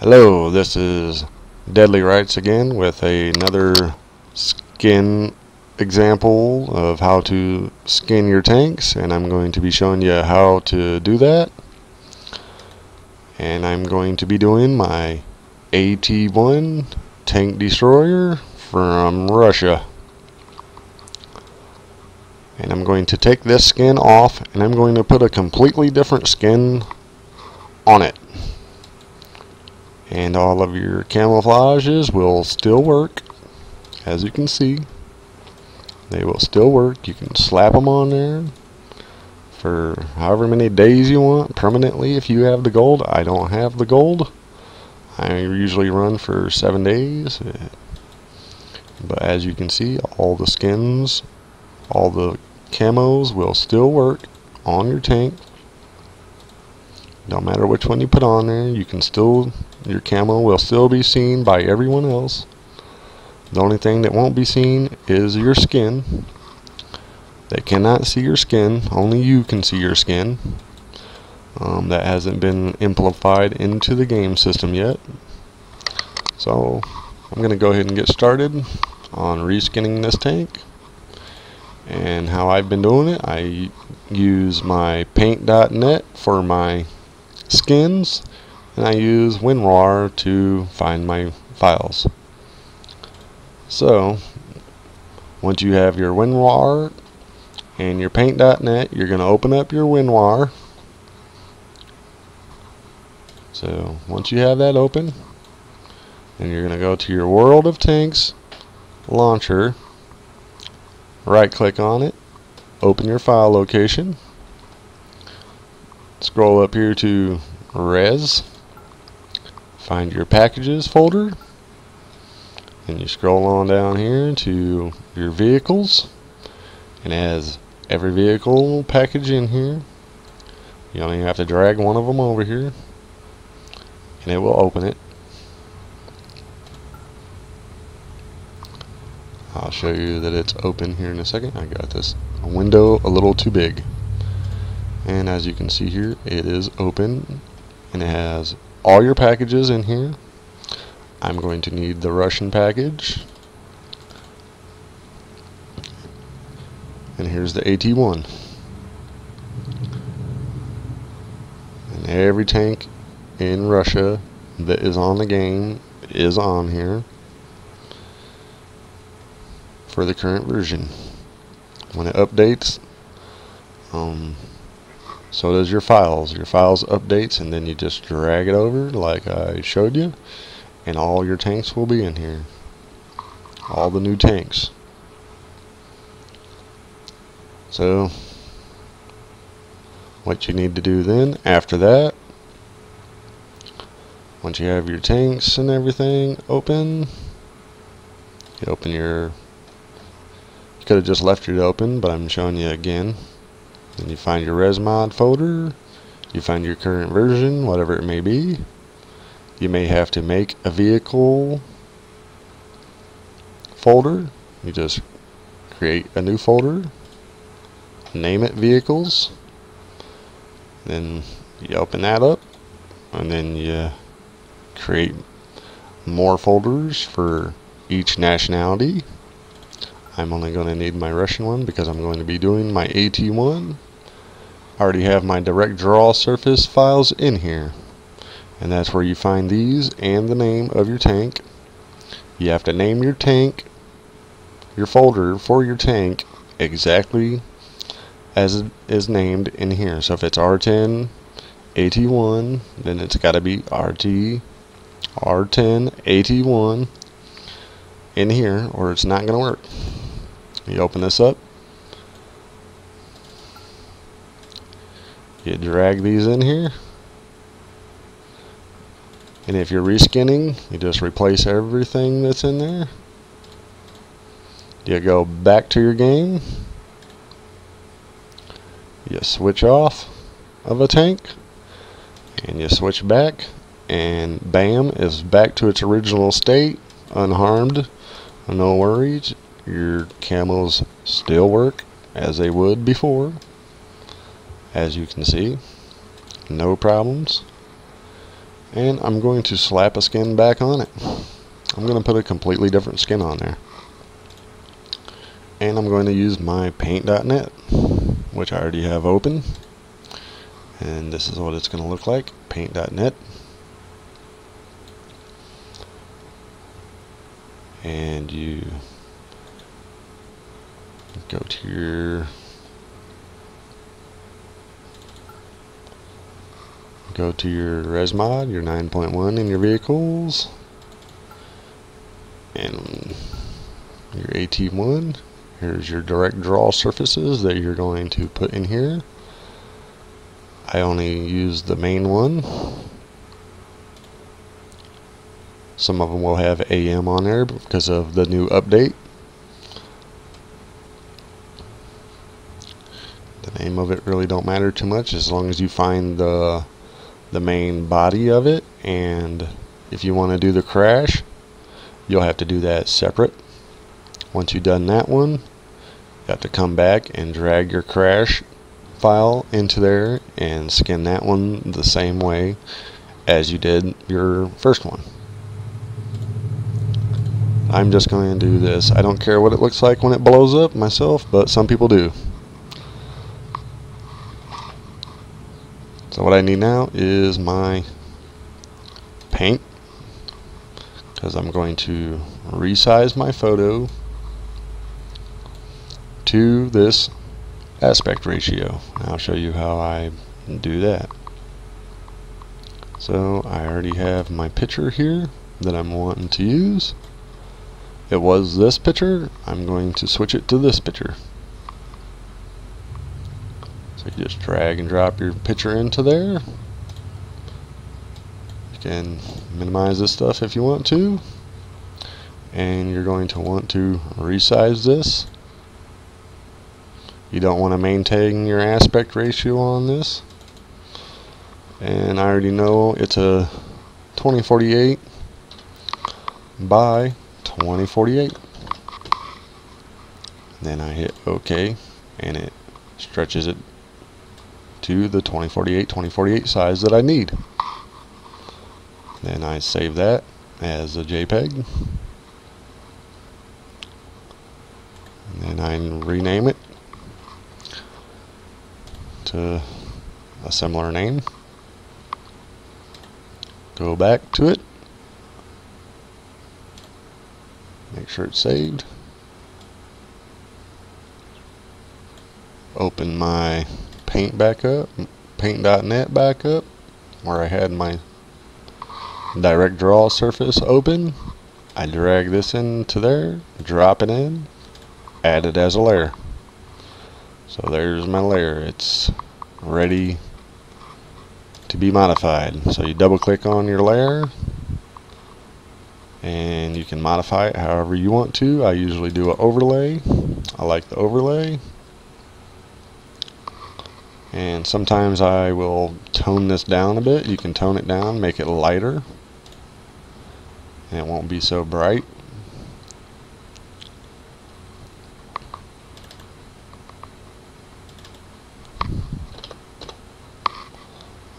Hello, this is Deadly Rights again with another skin example of how to skin your tanks, and I'm going to be showing you how to do that. And I'm going to be doing my AT-1 tank destroyer from Russia. And I'm going to take this skin off and I'm going to put a completely different skin on it. And all of your camouflages will still work. As you can see, they will still work. You can slap them on there for however many days you want permanently if you have the gold. I don't have the gold. I usually run for 7 days. But as you can see, all the skins, all the camos will still work on your tank. Don't matter which one you put on there, you can still, your camo will still be seen by everyone else. The only thing that won't be seen is your skin. They cannot see your skin, only you can see your skin. That hasn't been implemented into the game system yet. So I'm going to go ahead and get started on reskinning this tank. And how I've been doing it, I use my paint.net for my skins, and I use WinRAR to find my files. So once you have your WinRAR and your paint.net, you're going to open up your WinRAR. So once you have that open, then you're going to go to your World of Tanks launcher, right click on it, open your file location, scroll up here to Res, find your packages folder, and you scroll on down here to your vehicles, and it has every vehicle package in here. You only have to drag one of them over here and it will open it. I'll show you that it's open here in a second. I got this window a little too big. And as you can see here, it is open and it has all your packages in here. I'm going to need the Russian package. And here's the AT-1. And every tank in Russia that is on the game is on here for the current version. When it updates, so does your files. Your files updates, and then you just drag it over like I showed you, and all your tanks will be in here. All the new tanks. So what you need to do then after that, once you have your tanks and everything open, you open your, you could have just left it open, but I'm showing you again. Then you find your ResMod folder, you find your current version, whatever it may be. You may have to make a vehicle folder. You just create a new folder, name it vehicles, then you open that up, and then you create more folders for each nationality. I'm only going to need my Russian one because I'm going to be doing my AT-1. I already have my direct draw surface files in here, and that's where you find these and the name of your tank. You have to name your tank, your folder for your tank, exactly as it is named in here. So if it's R10 AT-1, then it's got to be R10 AT-1 in here, or it's not going to work. You open this up, you drag these in here, and if you're reskinning, you just replace everything that's in there. You go back to your game, you switch off of a tank, and you switch back, and bam, it's back to its original state, unharmed, no worries. Your camos still work as they would before. As you can see, no problems. and I'm going to slap a skin back on it. I'm going to put a completely different skin on there. And I'm going to use my paint.net, which I already have open. And this is what it's going to look like, paint.net. And you go to your ResMod, your 9.1 in your vehicles, and your AT1. Here's your direct draw surfaces that you're going to put in here. I only use the main one. Some of them will have AM on there because of the new update. The name of it really don't matter too much as long as you find the main body of it. And if you want to do the crash, you'll have to do that separate. Once you've done that one, you have to come back and drag your crash file into there and skin that one the same way as you did your first one. I'm just going to do this. I don't care what it looks like when it blows up myself, but some people do. So what I need now is my paint, because I'm going to resize my photo to this aspect ratio. I'll show you how I do that. So I already have my picture here that I'm wanting to use. It was this picture. I'm going to switch it to this picture. So you just drag and drop your picture into there. You can minimize this stuff if you want to. And you're going to want to resize this. You don't want to maintain your aspect ratio on this. And I already know it's a 2048 by 2048. Then I hit OK, and it stretches it to the 2048 size that I need. Then I save that as a JPEG. And then I rename it to a similar name. Go back to it. Make sure it's saved. Open my paint back up, paint.net back up, where I had my direct draw surface open. I drag this into there, drop it in, add it as a layer. So there's my layer. It's ready to be modified. So you double click on your layer and you can modify it however you want to. I usually do an overlay. I like the overlay. And sometimes I will tone this down a bit. You can tone it down, make it lighter, and it won't be so bright.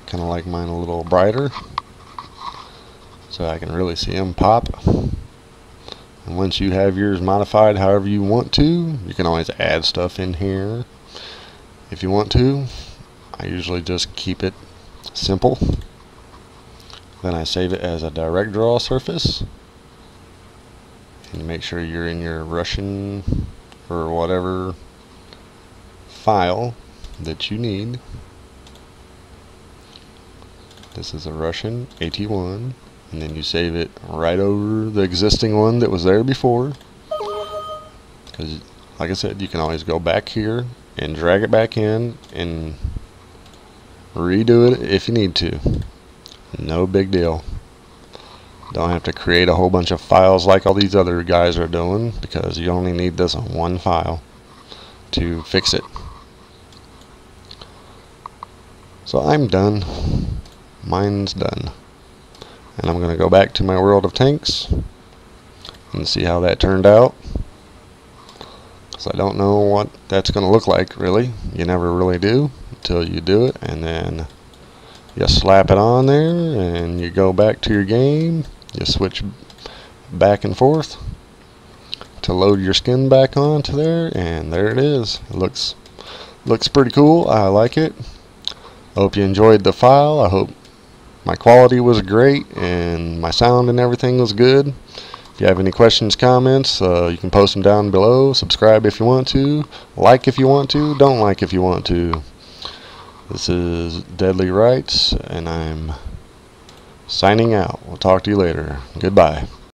Kind of like mine a little brighter, so I can really see them pop. And once you have yours modified however you want to, you can always add stuff in here if you want to. I usually just keep it simple. Then I save it as a direct draw surface. And make sure you're in your Russian or whatever file that you need. This is a Russian AT1, and then you save it right over the existing one that was there before. Because, like I said, you can always go back here and drag it back in and redo it if you need to. No big deal. Don't have to create a whole bunch of files like all these other guys are doing, because you only need this on one file to fix it. So I'm done. Mine's done. And I'm going to go back to my World of Tanks and see how that turned out. Because I don't know what that's going to look like, really. You never really do until you do it. And then You slap it on there and you go back to your game. You switch back and forth to load your skin back onto there, and there it is. It looks pretty cool. I like it. Hope you enjoyed the file. I hope my quality was great and my sound and everything was good. If you have any questions, comments, you can post them down below. Subscribe if you want to. Like if you want to. Don't like if you want to. This is Deadly Rights, and I'm signing out. We'll talk to you later. Goodbye.